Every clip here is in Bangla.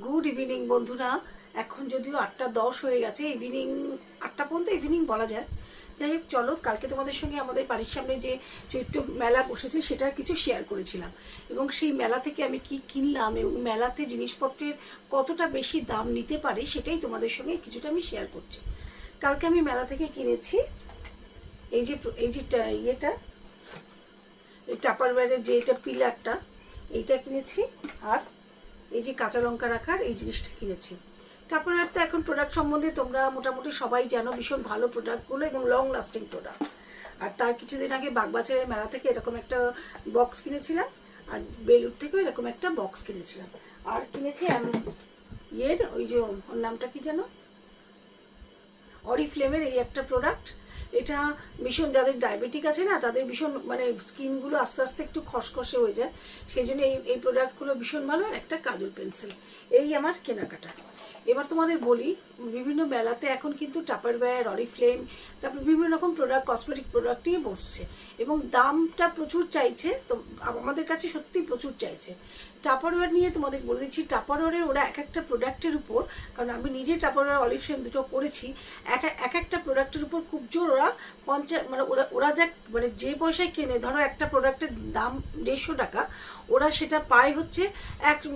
গুড ইভিনিং বন্ধুরা। এখন যদিও 8টা 10 হয়ে গেছে, ইভিনিং 8টা পর্যন্ত ইভিনিং বলা যায়। যাই হোক, চলো কালকে তোমাদের সঙ্গে আমাদের বাড়ির সামনে যে চৈত্র মেলা বসেছে সেটা কিছু শেয়ার করেছিলাম, এবং সেই মেলা থেকে আমি কি কিনলাম এবং মেলাতে জিনিসপত্রের কতটা বেশি দাম নিতে পারে সেটাই তোমাদের সঙ্গে কিছুটা আমি শেয়ার করছি। কালকে আমি মেলা থেকে কিনেছি এই যে ইয়েটা, টাপারওয়্যারের যে এটা পিলারটা, এইটা কিনেছি। আর এই যে কাঁচা লঙ্কা রাখার এই জিনিসটা কিনেছি। টাপারওয়্যার তো এখন প্রোডাক্ট সম্বন্ধে তোমরা মোটামুটি সবাই জানো, ভীষণ ভালো প্রোডাক্টগুলো এবং লং লাস্টিং প্রোডাক্ট। আর তার কিছুদিন আগে বাগবাজারের মেলা থেকে এরকম একটা বক্স কিনেছিলাম, আর বেলুর থেকেও এরকম একটা বক্স কিনেছিলাম। আর কিনেছি ওই যে ওর নামটা কি জানো, অরিফ্লেমের এই একটা প্রোডাক্ট। এটা ভীষণ, যাদের ডায়াবেটিক আছে না তাদের ভীষণ মানে স্কিনগুলো আস্তে আস্তে একটু খসখসে হয়ে যায়, সেই জন্য এই প্রোডাক্টগুলো ভীষণ ভালো। আর একটা কাজল পেন্সিল, এই আমার কেনাকাটা। এবার তোমাদের বলি, বিভিন্ন মেলাতে এখন কিন্তু টাপারওয়্যার, অরিফ্লেম, তারপর বিভিন্ন রকম প্রোডাক্ট, কসমেটিক প্রোডাক্টই বসছে এবং দামটা প্রচুর চাইছে। তো আমাদের কাছে সত্যিই প্রচুর চাইছে। টাপারওয়্যার নিয়ে তোমাদের বলে দিচ্ছি, টাপারওয়্যারের ওরা এক একটা প্রোডাক্টের উপর, কারণ আমি নিজে টাপারওয়্যার, অরিফ্লেম দুটো করেছি, এক একটা প্রোডাক্টের উপর খুব জোর ওরা মানে ওরা যা মানে যে পয়সায় কেনে, ধরো একটা প্রোডাক্টের দাম 150 টাকা, ওরা সেটা পায় হচ্ছে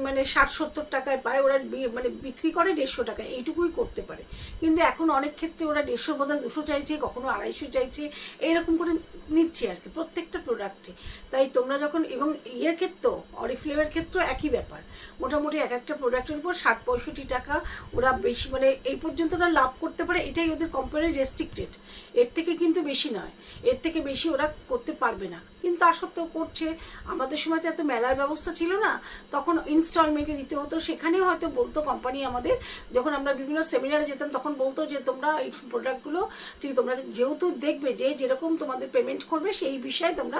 মানে 60-70 টাকায় পায়। ওরা মানে বিক্রি করে 150 টাকা, এইটুকুই করতে পারে। কিন্তু এখন অনেক ক্ষেত্রে ওরা 150 বদলে 200 চাইছে, কখনো 250 চাইছে, এইরকম করে নিচ্ছে আর কি প্রত্যেকটা প্রোডাক্টে। তাই তোমরা যখন, এবং ইয়ের ক্ষেত্রেও, অরিফ্লেমের ক্ষেত্রেও একই ব্যাপার, মোটামুটি এক একটা প্রোডাক্টের উপর 60-65 টাকা ওরা বেশি, মানে এই পর্যন্ত ওরা লাভ করতে পারে। এটাই ওদের কোম্পানির রেস্ট্রিক্টেড, এর থেকে কিন্তু বেশি নয়, এর থেকে বেশি ওরা করতে পারবে না। কিন্তু তা সত্ত্বেও করছে। আমাদের সময় তো এত মেলার ব্যবস্থা ছিল না, তখন ইনস্টলমেন্টে দিতে হতো। সেখানেও হয়তো বলতো কোম্পানি আমাদের, যখন আমরা বিভিন্ন সেমিনারে যেতাম তখন বলতো যে তোমরা এই প্রোডাক্টগুলো ঠিক, তোমরা যেহেতু দেখবে যে যেরকম তোমাদের পেমেন্ট করবে সেই বিষয়ে তোমরা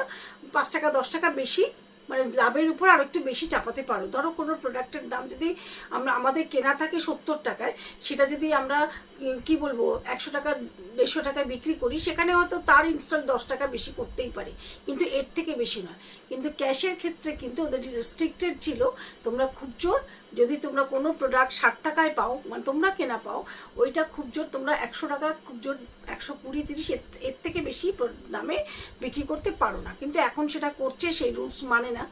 5 টাকা 10 টাকা বেশি, মানে লাভের উপর আরো একটু বেশি চাপাতে পারো। ধরো কোনো প্রোডাক্টের দাম যদি আমাদের কেনা থাকে 70 টাকায়, সেটা যদি আমরা কি বলবো 100 টাকা 150 টাকায় বিক্রি করি, সেখানে হয়তো তার ইনস্টল 10 টাকা বেশি করতেই পারে, কিন্তু এর থেকে বেশি নয়। কিন্তু ক্যাশের ক্ষেত্রে কিন্তু ওদের রেস্ট্রিক্টেড ছিল। তোমরা খুব জোর, যদি তোমরা কোনো প্রোডাক্ট 60 টাকায় পাও, মানে তোমরা কেনা পাও, ওইটা খুব জোর তোমরা 100 টাকা, খুব জোর 120-30 এর থেকে বেশি দামে বিক্রি করতে পারো না। কিন্তু এখন সেটা করছে, সেই রুলস মানে না।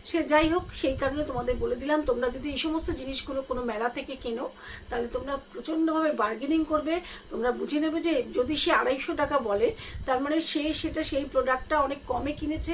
সে যাই হোক, সেই কারণে তোমাদের বলে দিলাম, তোমরা যদি এই সমস্ত জিনিসগুলো কোনো মেলা থেকে কেনো, তাহলে তোমরা প্রচণ্ডভাবে বার্গেনিং করবে। তোমরা বুঝে নেবে যে যদি সে 250 টাকা বলে, তার মানে সেই প্রোডাক্টটা অনেক কমে কিনেছে।